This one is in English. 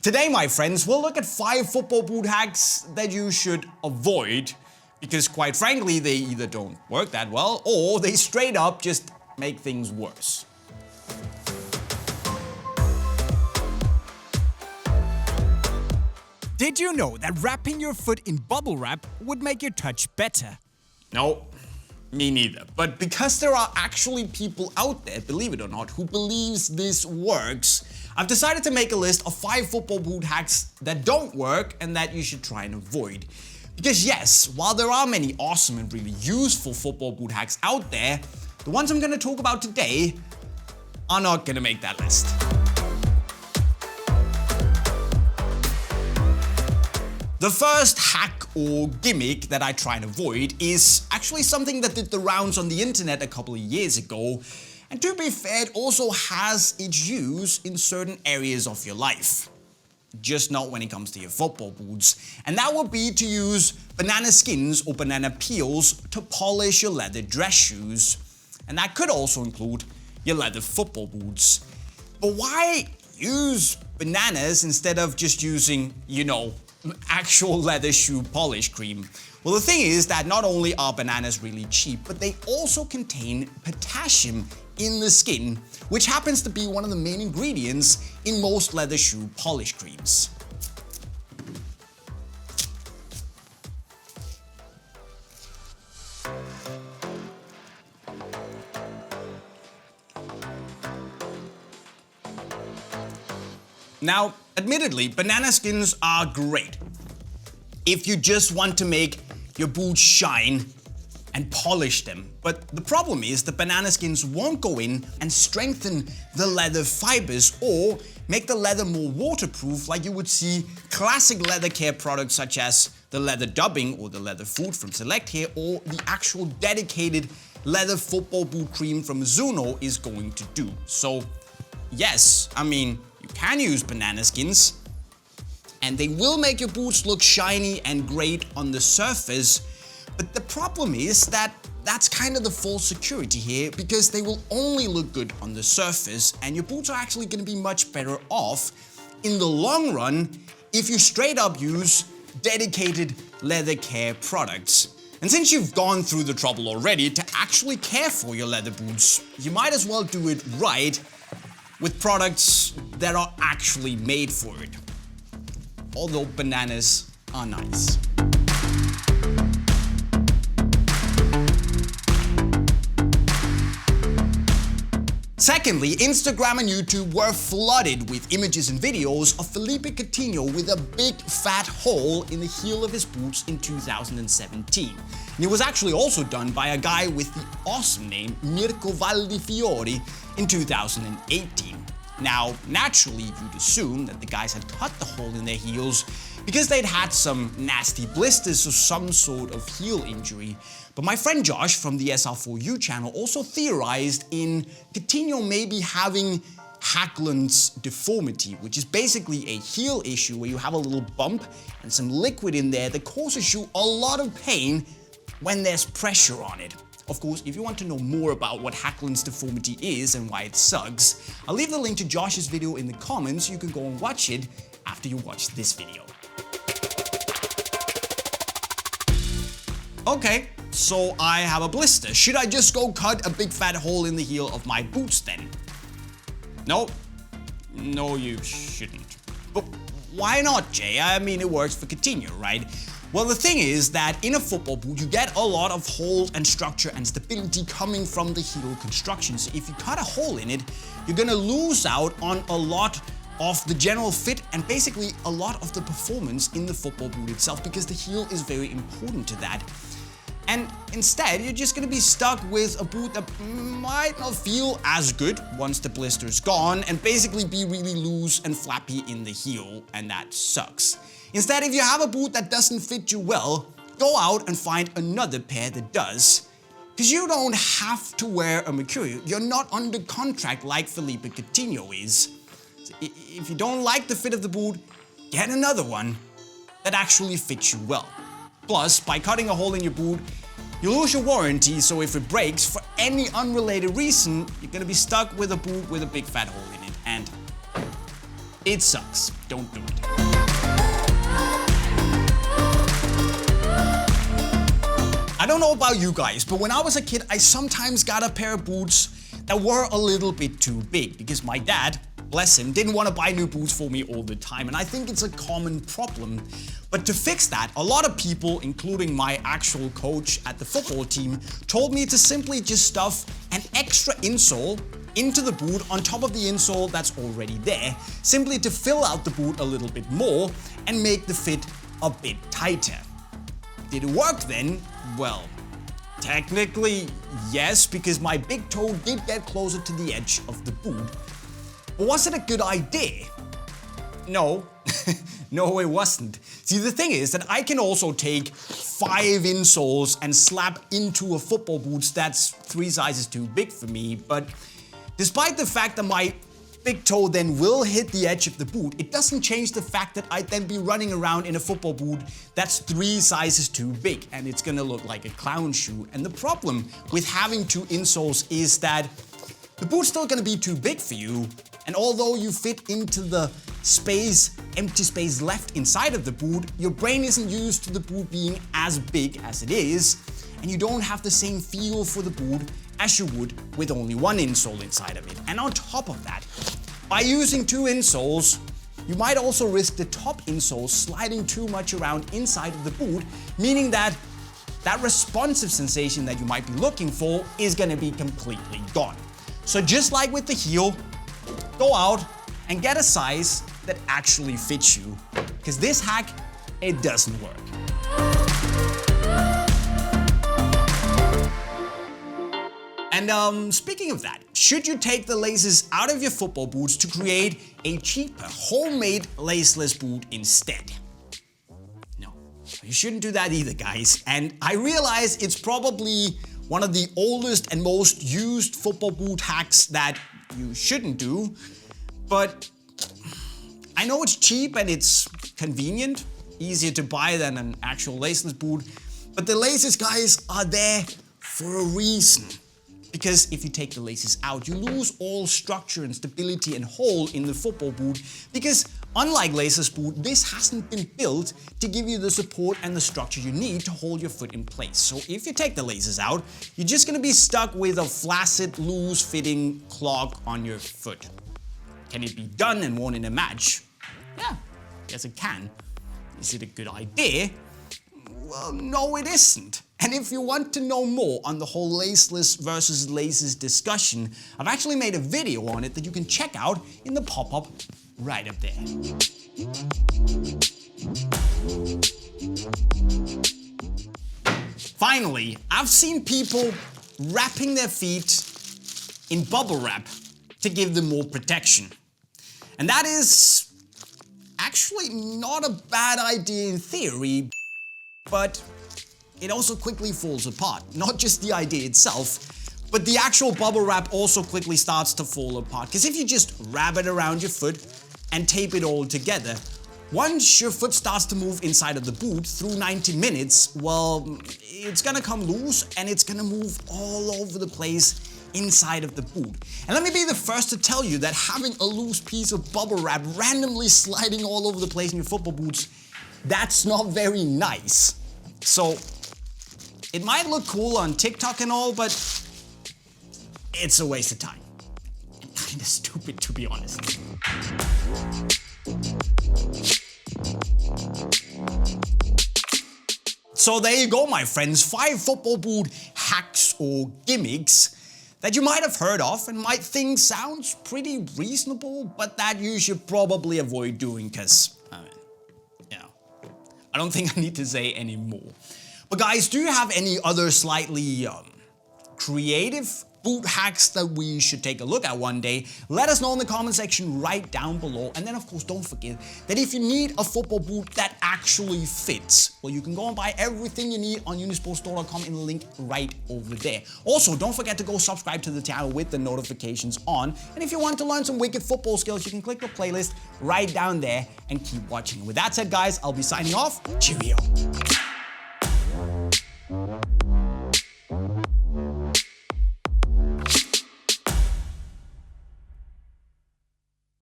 Today, my friends, we'll look at 5 football boot hacks that you should avoid because, quite frankly, they either don't work that well or they straight up just make things worse. Did you know that wrapping your foot in bubble wrap would make your touch better? No, me neither. But because there are actually people out there, believe it or not, who believes this works, I've decided to make a list of 5 football boot hacks that don't work and that you should try and avoid. Because yes, while there are many awesome and really useful football boot hacks out there, the ones I'm going to talk about today are not going to make that list. The first hack or gimmick that I try and avoid is actually something that did the rounds on the internet a couple of years ago. And to be fair, it also has its use in certain areas of your life. Just not when it comes to your football boots. And that would be to use banana skins or banana peels to polish your leather dress shoes. And that could also include your leather football boots. But why use bananas instead of just using, actual leather shoe polish cream? Well, the thing is that not only are bananas really cheap, but they also contain potassium in the skin, which happens to be one of the main ingredients in most leather shoe polish creams. Now, admittedly, banana skins are great if you just want to make your boots shine and polish them. But the problem is the banana skins won't go in and strengthen the leather fibers or make the leather more waterproof like you would see classic leather care products such as the leather dubbin or the leather food from Select Hair or the actual dedicated leather football boot cream from Zuno is going to do. So yes, you can use banana skins and they will make your boots look shiny and great on the surface. But the problem is that that's kind of the false security here because they will only look good on the surface and your boots are actually going to be much better off in the long run if you straight up use dedicated leather care products. And since you've gone through the trouble already to actually care for your leather boots, you might as well do it right with products that are actually made for it. Although bananas are nice. Secondly, Instagram and YouTube were flooded with images and videos of Philippe Coutinho with a big fat hole in the heel of his boots in 2017. And it was actually also done by a guy with the awesome name Mirko Valdifiori in 2018. Now, naturally, you'd assume that the guys had cut the hole in their heels because they'd had some nasty blisters or some sort of heel injury. But my friend Josh from the SR4U channel also theorized in Coutinho maybe having Hackland's deformity, which is basically a heel issue where you have a little bump and some liquid in there that causes you a lot of pain when there's pressure on it. Of course, if you want to know more about what Hackland's deformity is and why it sucks, I'll leave the link to Josh's video in the comments. You can go and watch it after you watch this video. Okay, so I have a blister. Should I just go cut a big fat hole in the heel of my boots then? No, you shouldn't. But why not, Jay? It works for Coutinho, right? Well, the thing is that in a football boot, you get a lot of hold and structure and stability coming from the heel construction. So if you cut a hole in it, you're gonna lose out on a lot of the general fit and basically a lot of the performance in the football boot itself because the heel is very important to that. And instead, you're just gonna be stuck with a boot that might not feel as good once the blister's gone and basically be really loose and flappy in the heel, and that sucks. Instead, if you have a boot that doesn't fit you well, go out and find another pair that does. Because you don't have to wear a Mercurial. You're not under contract like Philippe Coutinho is. So if you don't like the fit of the boot, get another one that actually fits you well. Plus, by cutting a hole in your boot, you lose your warranty, so if it breaks for any unrelated reason, you're gonna be stuck with a boot with a big fat hole in it, and it sucks. Don't do it. know about you guys, but when I was a kid, I sometimes got a pair of boots that were a little bit too big because my dad, bless him, didn't want to buy new boots for me all the time, and I think it's a common problem. But to fix that, a lot of people, including my actual coach at the football team, told me to simply just stuff an extra insole into the boot on top of the insole that's already there, simply to fill out the boot a little bit more and make the fit a bit tighter. Did it work then? Well, technically yes, because my big toe did get closer to the edge of the boot. But was it a good idea? No. No, it wasn't. See, the thing is that I can also take 5 insoles and slap into a football boot that's 3 sizes too big for me, but despite the fact that my big toe then will hit the edge of the boot, it doesn't change the fact that I'd then be running around in a football boot that's 3 sizes too big, and it's gonna look like a clown shoe. And the problem with having 2 insoles is that the boot's still gonna be too big for you, and although you fit into the empty space left inside of the boot, your brain isn't used to the boot being as big as it is, and you don't have the same feel for the boot as you would with only 1 insole inside of it. And on top of that, by using 2 insoles, you might also risk the top insole sliding too much around inside of the boot, meaning that that responsive sensation that you might be looking for is gonna be completely gone. So just like with the heel, go out and get a size that actually fits you, because this hack, it doesn't work. And speaking of that, should you take the laces out of your football boots to create a cheaper, homemade laceless boot instead? No, you shouldn't do that either, guys. And I realize it's probably one of the oldest and most used football boot hacks that you shouldn't do, but I know it's cheap and it's convenient, easier to buy than an actual laceless boot, but the laces, guys, are there for a reason. Because if you take the laces out, you lose all structure and stability and hold in the football boot, because unlike laceless boot, this hasn't been built to give you the support and the structure you need to hold your foot in place. So if you take the laces out, you're just gonna be stuck with a flaccid, loose-fitting clog on your foot. Can it be done and worn in a match? Yeah, yes it can. Is it a good idea? Well, no it isn't. And if you want to know more on the whole laceless versus laces discussion, I've actually made a video on it that you can check out in the pop-up right up there. Finally, I've seen people wrapping their feet in bubble wrap to give them more protection. And that is actually not a bad idea in theory, but it also quickly falls apart. Not just the idea itself, but the actual bubble wrap also quickly starts to fall apart. Because if you just wrap it around your foot and tape it all together, once your foot starts to move inside of the boot through 90 minutes, well, it's gonna come loose and it's gonna move all over the place inside of the boot. And let me be the first to tell you that having a loose piece of bubble wrap randomly sliding all over the place in your football boots, that's not very nice. So it might look cool on TikTok and all, but it's a waste of time. And kinda stupid, to be honest. So there you go, my friends. 5 football boot hacks or gimmicks that you might have heard of and might think sounds pretty reasonable, but that you should probably avoid doing because, I don't think I need to say any more. But guys, do you have any other slightly creative boot hacks that we should take a look at one day? Let us know in the comment section right down below. And then of course, don't forget that if you need a football boot that actually fits, well, you can go and buy everything you need on unisportstore.com in the link right over there. Also, don't forget to go subscribe to the channel with the notifications on. And if you want to learn some wicked football skills, you can click the playlist right down there and keep watching. With that said, guys, I'll be signing off. Cheerio.